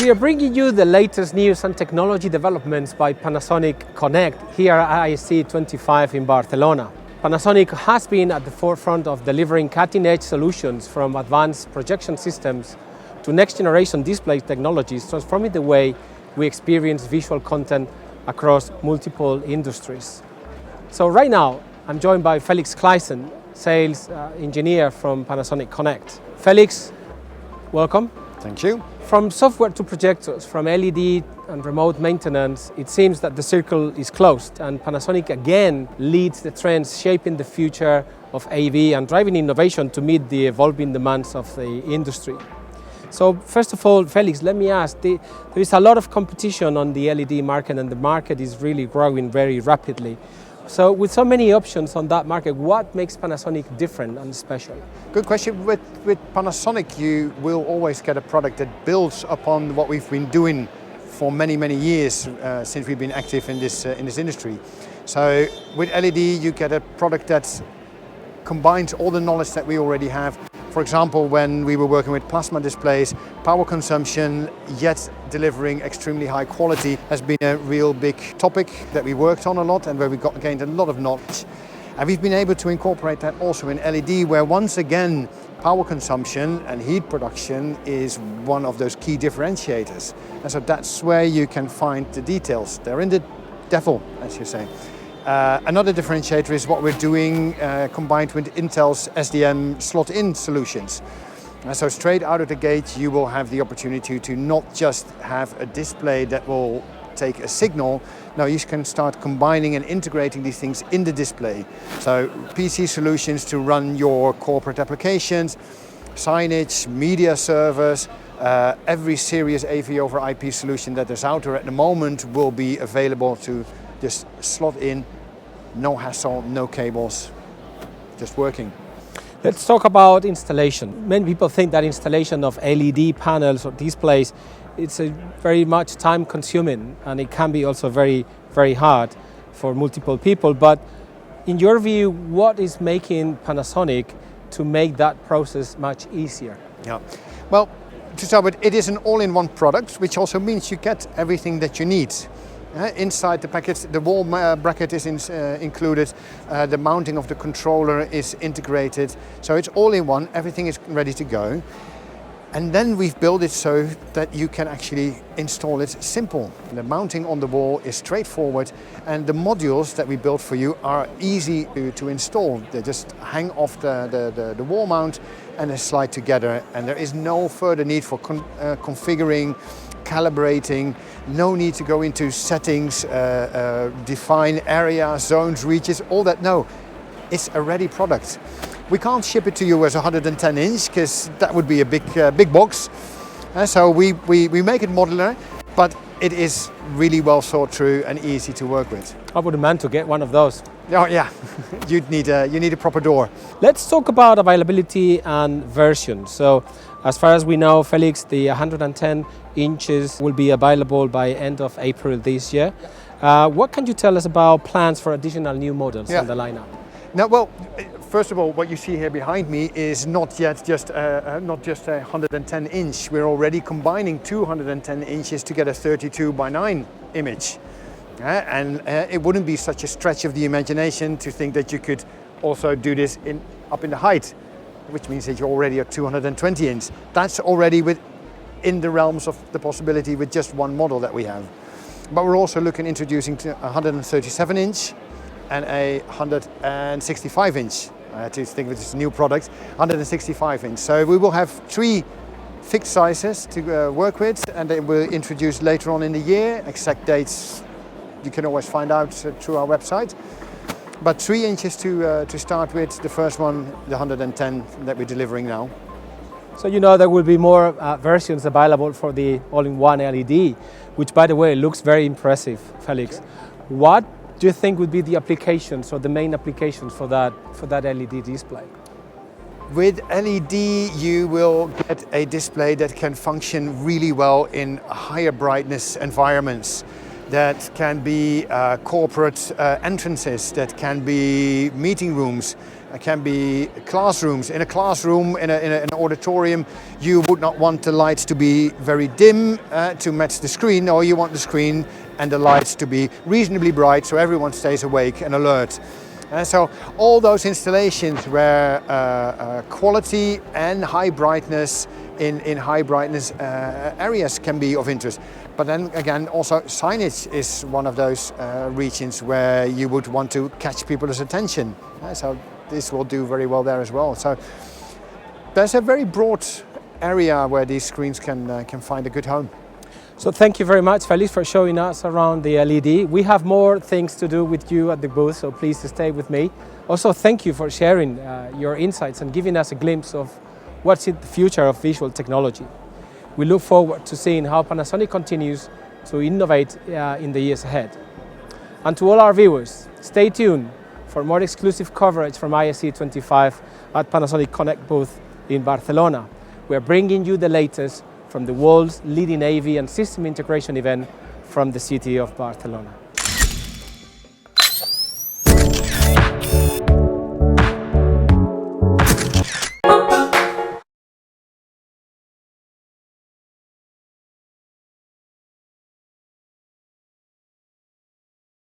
we are bringing you the latest news and technology developments by Panasonic Connect here at ISC 25 in Barcelona. Panasonic has been at the forefront of delivering cutting-edge solutions from advanced projection systems to next-generation display technologies, transforming the way we experience visual content across multiple industries. So right now, I'm joined by Felix Kleisen, sales engineer from Panasonic Connect. Felix, welcome. Thank you. From software to projectors, from LED and remote maintenance, it seems that the circle is closed, and Panasonic again leads the trends shaping the future of AV and driving innovation to meet the evolving demands of the industry. So first of all, Felix, let me ask, there is a lot of competition on the LED market, and the market is really growing very rapidly. So with so many options on that market, what makes Panasonic different and special? Good question. With Panasonic, you will always get a product that builds upon what we've been doing for many, many years since we've been active in this industry. So with LED, you get a product that combines all the knowledge that we already have. For example, when we were working with plasma displays, power consumption, yet delivering extremely high quality, has been a real big topic that we worked on a lot and where we gained a lot of knowledge. And we've been able to incorporate that also in LED, where once again, power consumption and heat production is one of those key differentiators. And so that's where you can find the details. They're in the devil, as you say. Another differentiator is what we're doing combined with Intel's SDM slot-in solutions. So straight out of the gate, you will have the opportunity to not just have a display that will take a signal. No, you can start combining and integrating these things in the display. So PC solutions to run your corporate applications, signage, media servers, every serious AV over IP solution that is out there at the moment will be available to just slot in, no hassle, no cables, just working. Let's talk about installation. Many people think that installation of LED panels or displays, it's a very much time consuming, and it can be also very, very hard for multiple people. But in your view, what is making Panasonic to make that process much easier? Yeah, well, to start with, it is an all-in-one product, which also means you get everything that you need. Inside the package, the wall bracket is included, the mounting of the controller is integrated, so it's all in one, everything is ready to go. And then we've built it so that you can actually install it simple. The mounting on the wall is straightforward, and the modules that we built for you are easy to install. They just hang off the wall mount and they slide together, and there is no further need for configuring, calibrating, no need to go into settings, define areas, zones, reaches, all that. No, it's a ready product. We can't ship it to you as a 110 inch because that would be a big box. So we make it modular, but it is really well thought through and easy to work with. I would demand to get one of those. Oh yeah, you need a proper door. Let's talk about availability and version. So as far as we know, Felix, the 110 inches will be available by end of April this year. What can you tell us about plans for additional new models in the lineup? Now, well, first of all, what you see here behind me is not just a 110 inch. We're already combining 210 inches to get a 32:9 image. And it wouldn't be such a stretch of the imagination to think that you could also do this up in the height, which means that you're already at 220 inch. That's already in the realms of the possibility with just one model that we have. But we're also looking introducing to 137 inch and a 165 inch. I had to think of this new product, 165 inch. So we will have 3 fixed sizes to work with, and they will introduce later on in the year. Exact dates you can always find out through our website. But 3 inches to start with, the first one, the 110 that we're delivering now. So you know there will be more versions available for the all-in-one LED, which by the way looks very impressive, Felix. What do you think would be the applications or the main applications for that LED display? With LED, you will get a display that can function really well in higher brightness environments. That can be corporate entrances, that can be meeting rooms, It can be classrooms. In a classroom, in an auditorium, you would not want the lights to be very dim to match the screen, or you want the screen and the lights to be reasonably bright so everyone stays awake and alert. So all those installations where quality and high brightness in high brightness areas can be of interest. But then again, also signage is one of those regions where you would want to catch people's attention. So this will do very well there as well. So there's a very broad area where these screens can find a good home. So thank you very much, Felix, for showing us around the LED. We have more things to do with you at the booth, so please stay with me. Also, thank you for sharing your insights and giving us a glimpse of what's in the future of visual technology. We look forward to seeing how Panasonic continues to innovate in the years ahead. And to all our viewers, stay tuned for more exclusive coverage from ISE 25 at Panasonic Connect booth in Barcelona. We're bringing you the latest from the world's leading AV and system integration event from the city of Barcelona.